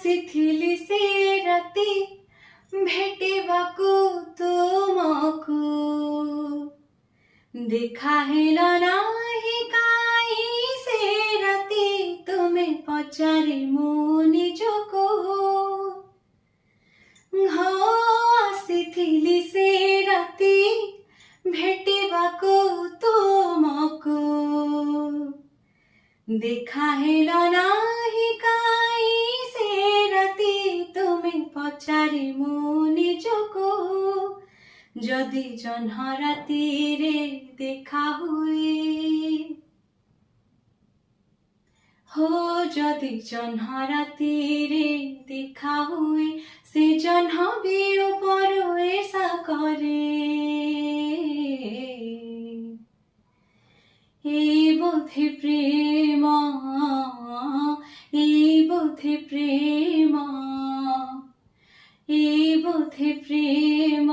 ଆସିଥିଲି ସେ ରାତି ଭେଟିବାକୁ ତୁମକୁ, ଦେଖା ହେଲ ନାହିଁ କାହିଁ ସେ ରାତି, ତୁମେ ପଚାରେ ମୁଁ ନିଜକୁ। ଆସିଥିଲି ସେ ରାତି ଭେଟିବାକୁ ତୁମକୁ, ଦେଖା ହେଲ ନାହିଁ କାହିଁ ସେ ରାତି, ତୁମେ ପଚାରେ ମୁଁ ନିଜକୁ। ଯଦି ଜହ୍ନ ରାତିରେ ଦେଖା ହୁଏ, हो যদি জহ্ন রাতিরে দেখা हुए, से জহ্ন भी ऊपर ऐसा करे। এই বোধে প্রেম, এই বোধে প্রেম, এই বোধে প্রেম।